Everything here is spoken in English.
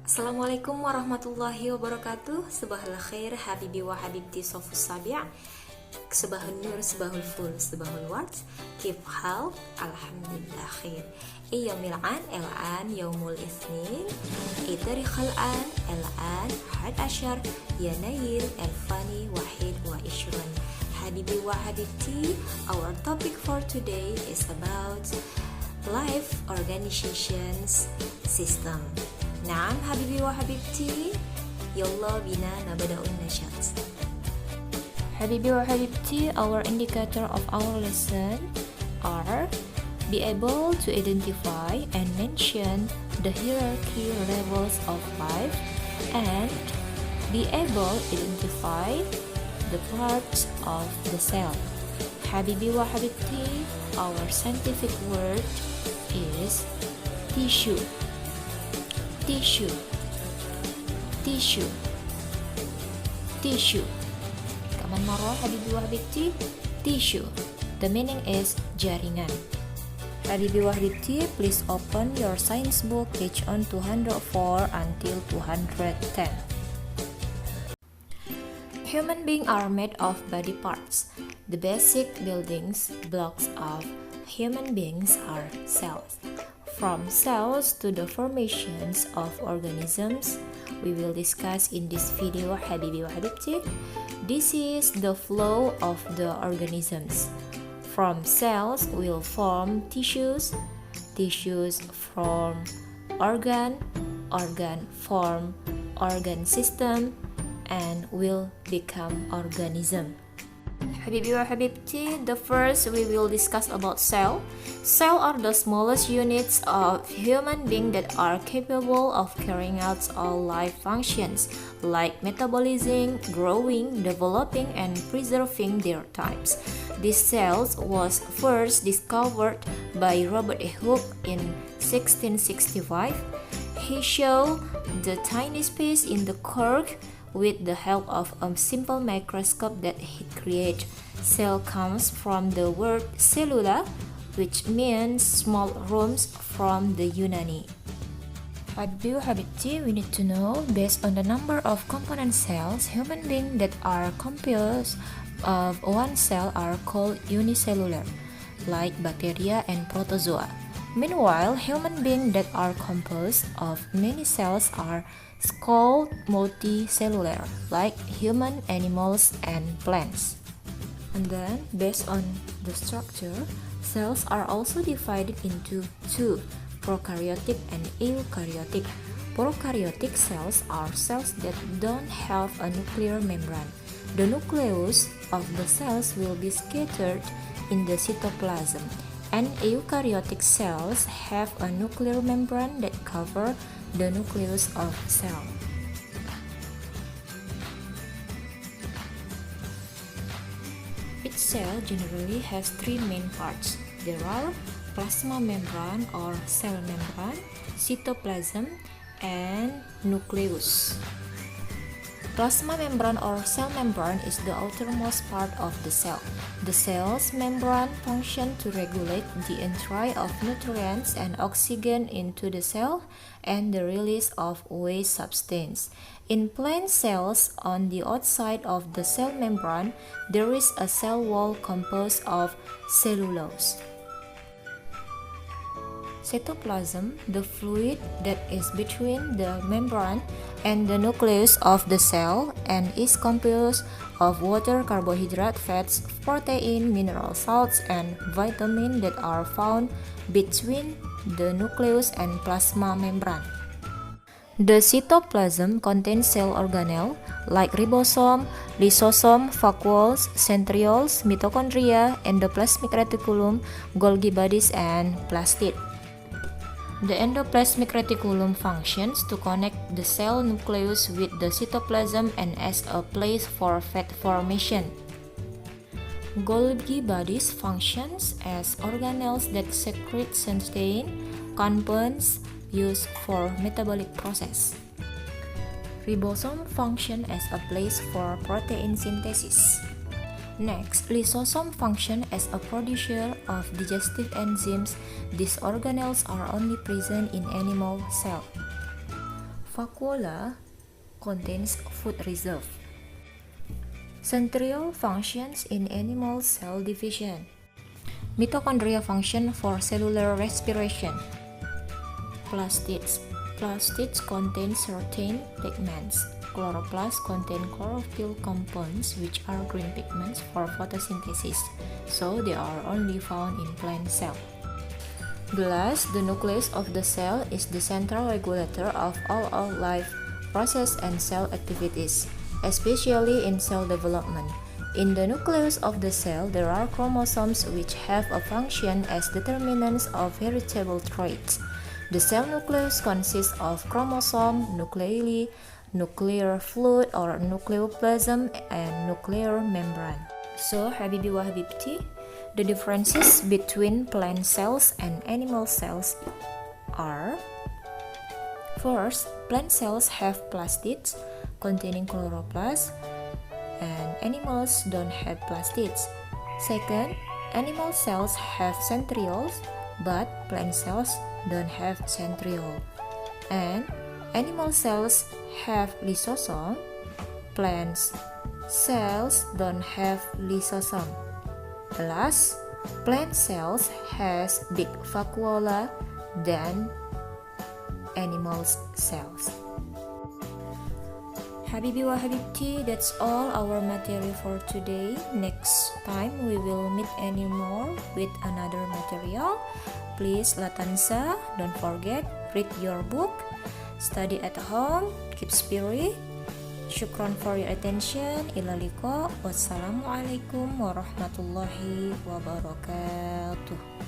Assalamualaikum warahmatullahi wabarakatuh. Sabahal khair habibi wa habibti sofus sabi'. Sabahul nur, sabahul ful, sabahul wards. Kif hal? Alhamdulillah khair. Iyamil an, el-an, yaumul ithnin. Itarikhal an, el-an, had ashar. Yanayir, el-fani, wahid wa ishrun. Habibi wa habibti, our topic for today is about life organizations system. Naam habibi wa habibti, yalla bina nabada'un nashat. Habibi wa habibti, our indicator of our lesson are be able to identify and mention the hierarchy levels of life and be able to identify the parts of the cell. Habibi wa habibti, our scientific word is tissue. Tissue, tissue, tissue. Kaman marah habibi wa habibti, tissue. The meaning is jaringan. Habibi wa habibti, please open your science book page on 204 until 210. Human beings are made of body parts. The basic building blocks of human beings are cells. From cells to the formations of organisms, we will discuss in this video, Habibi wa Habibti. This is the flow of the organisms. From cells will form tissues, tissues form organ, organ form organ system, and will become organism. Habibi wa Habibti, the first we will discuss about cell. Cells are the smallest units of human being that are capable of carrying out all life functions like metabolism, growing, developing, and preserving their types. These cells was first discovered by Robert Hooke in 1665. He showed the tiny space in the cork with the help of a simple microscope that he created. Cell comes from the word cellula, which means small rooms from the Yunani. Habibi wa habibti, we need to know, based on the number of component cells, human beings that are composed of one cell are called unicellular, like bacteria and protozoa. Meanwhile, human beings that are composed of many cells are called multicellular, like human, animals, and plants. And then, based on the structure, cells are also divided into two, prokaryotic and eukaryotic. Prokaryotic cells are cells that don't have a nuclear membrane. The nucleus of the cells will be scattered in the cytoplasm, and eukaryotic cells have a nuclear membrane that covers the nucleus of cell. Each cell generally has three main parts. There are plasma membrane or cell membrane, cytoplasm, and nucleus. Plasma membrane or cell membrane is the outermost part of the cell. The cell's membrane functions to regulate the entry of nutrients and oxygen into the cell and the release of waste substance. In plant cells, on the outside of the cell membrane, there is a cell wall composed of cellulose. Cytoplasm, the fluid that is between the membrane and the nucleus of the cell and is composed of water, carbohydrate, fats, protein, mineral salts, and vitamins that are found between the nucleus and plasma membrane. The cytoplasm contains cell organelles like ribosome, lysosome, vacuoles, centrioles, mitochondria, endoplasmic reticulum, Golgi bodies, and plastid. The endoplasmic reticulum functions to connect the cell nucleus with the cytoplasm and as a place for fat formation. Golgi bodies functions as organelles that secrete certain compounds used for metabolic process. Ribosome function as a place for protein synthesis. Next, lysosome function as a producer of digestive enzymes. These organelles are only present in animal cell. vacuola contains food reserve. Centriole functions in animal cell division. Mitochondria function for cellular respiration. Plastids. Plastids contain certain pigments. Chloroplasts contain chlorophyll compounds, which are green pigments for photosynthesis, so they are only found in plant cell. Glass, the nucleus of the cell, is the central regulator of all life process and cell activities, especially in cell development. In the nucleus of the cell, there are chromosomes which have a function as determinants of heritable traits. The cell nucleus consists of chromosome, nuclei, nuclear fluid or nucleoplasm, and nuclear membrane. So, Habibi wa Habibti, the differences between plant cells and animal cells are: first, plant cells have plastids containing chloroplasts, and animals don't have plastids. Second, animal cells have centrioles, but plant cells don't have centriole. And animal cells have lysosome, plant cells don't have lysosome. Last, plant cells has big vacuola than animal cells. Habibi wa Habibti, that's all our material for today. Next time we will meet anymore with another material. Please la tansa, don't forget, read your book, study at home, keep spirit. Shukran for your attention. Ila liqa. Wassalamualaikum warahmatullahi wabarakatuh.